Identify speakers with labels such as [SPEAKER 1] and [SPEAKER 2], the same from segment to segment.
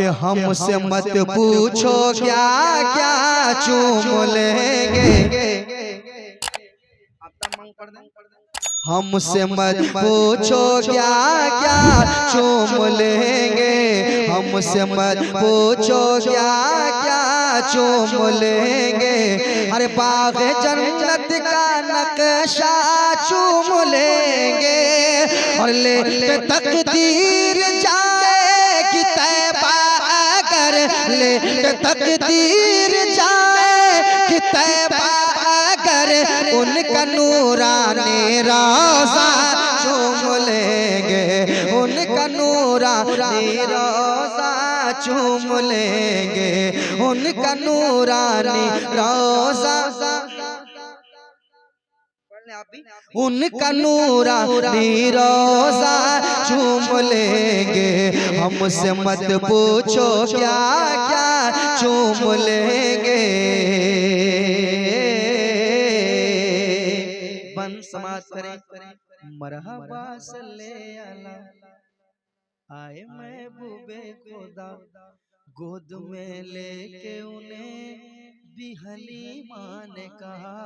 [SPEAKER 1] कि हमसे मत पूछो क्या क्या चूम लेंगे। हमसे मत पूछो क्या क्या चूम लेंगे। हमसे मत पूछो क्या क्या चूम लेंगे। अरे बाग जन्नत का नक्शा चूम लेंगे। और ले तकदीर जाएगी तैबा अगर, ले तकदीर जाएगी तैबा अगर, उनका नूरानी रोज़ा चूम लेंगे। उनका नूरानी रोज़ा चूम लेंगे। उनका नूरानी रोज़ा, उनका नूरानी रोज़ा चूम लेंगे। हमसे मत पूछो क्या क्या चूम लेंगे। बन समाज करें मरहबा सल्ले अला आए महबूबे खुदा। गोद में लेके उन्हें भी हलीमा ने कहा।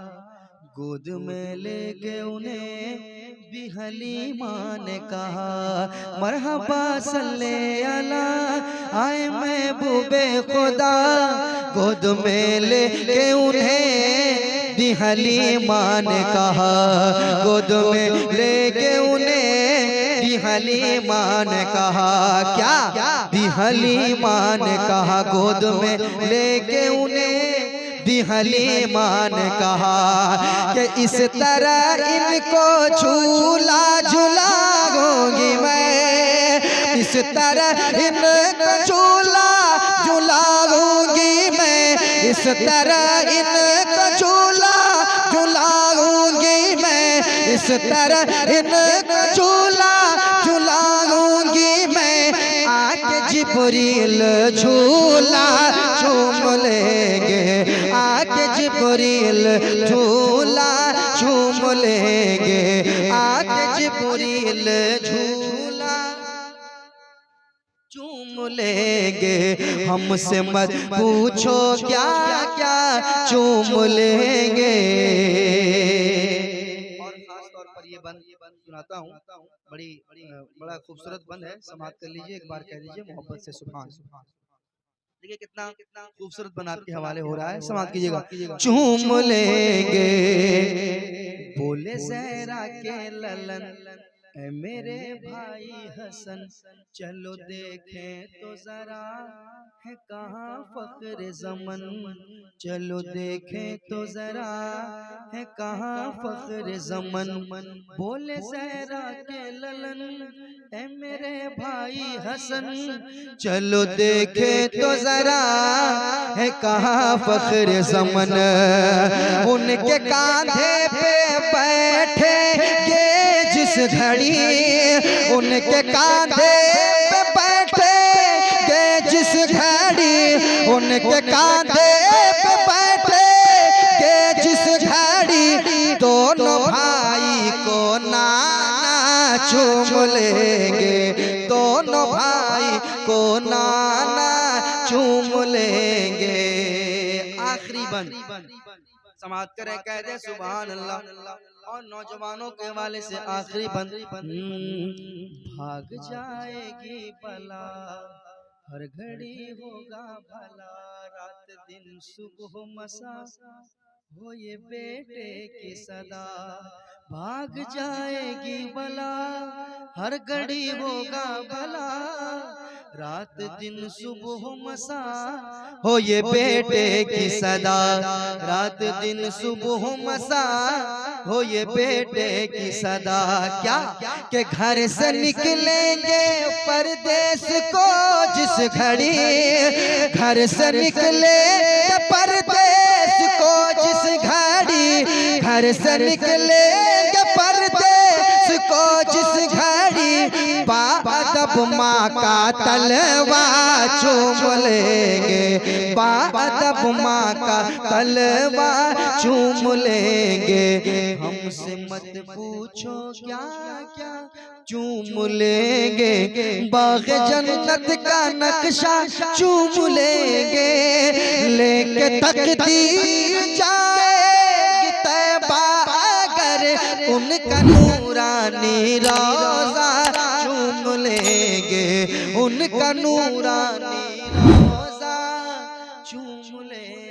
[SPEAKER 1] गोद में लेके उन्हें भी हलीमा ने कहा। मरहबा सल्ले अला आए महबूबे खुदा। गोद में लेके उन्हें भी हलीमा ने कहा। गोद में लेके उन्हें भी हलीमा ने कहा। क्या भी हलीमा ने कहा। गोद में लेके उन्हें भी हलीमा ने कहा कि इस तरह इनको झूला झुलाऊंगी मैं। इस तरह इनको झूला झुलाऊंगी मैं। इस तरह इनको झूला झुलाऊंगी मैं। इस तरह इनको झूला झुलाऊंगी मैं। आके जिब्रील झूला झूम लेंगे। आके जिब्रील झूला झूम लेंगे। आके जिब्रील झूला झूम लेंगे। हमसे मत पूछो क्या क्या चूम लेंगे। और खास तौर पर ये बंद सुनाता हूँ, बड़ा खूबसूरत बंद है, समाप्त कर लीजिए। एक बार कह लीजिए मोहब्बत से सुभान। देखिए कितना खूबसूरत बन आपके हवाले हो रहा है, समाप्त कीजिएगा। चूम लेंगे बोले ज़हरा के ललन ऐ मेरे भाई हसन। चलो देखें तो जरा है कहाँ फख्र ज़मन। चलो देखें तो जरा है कहाँ फख्र ज़मन। बोले ज़हरा के ललन ऐ मेरे भाई हसन। चलो देखें तो जरा है कहाँ फख्र ज़मन। उनके कांधे पे बैठेंगे जिस घड़ी। उनके कांधे पे बैठेंगे जिस घड़ी। उनके कांधे पे बैठेंगे जिस घड़ी। दोनों भाई को नाना चूम लेंगे। दोनों भाई को नाना चूम लेंगे। आखिरी बंद समाप्त करें, कह दे सुभान अल्लाह। और नौजवानों के हवाले से आखिरी बंद। भाग जाएगी बला हर घड़ी होगा भला। रात दिन सुबह मसा हो ये बेटे की सदा। भाग जाएगी बला हर घड़ी होगा भला। रात दिन सुबह मसा हो ये बेटे की सदा। रात दिन सुबह मसा हो ये बेटे की सदा। क्या कि घर से निकलेंगे परदेश को जिस घड़ी। घर से निकले परदेश को जिस घड़ी। घर से निकले परदेश को जिस घड़ी। बाद
[SPEAKER 2] बाअदब माँ का तलवा चूम लेंगे, बाअदब माँ का तलवा चूम लेंगे। हमसे मत पूछो क्या क्या चूम लेंगे, बाग़ जन्नत का नक्शा चूम लेंगे। लेके तकदीर जाएगी तैबा अगर, उनका नूरानी रोज़ा चूम लेंगे, उनका नूरानी रोज़ा चूम लेंगे।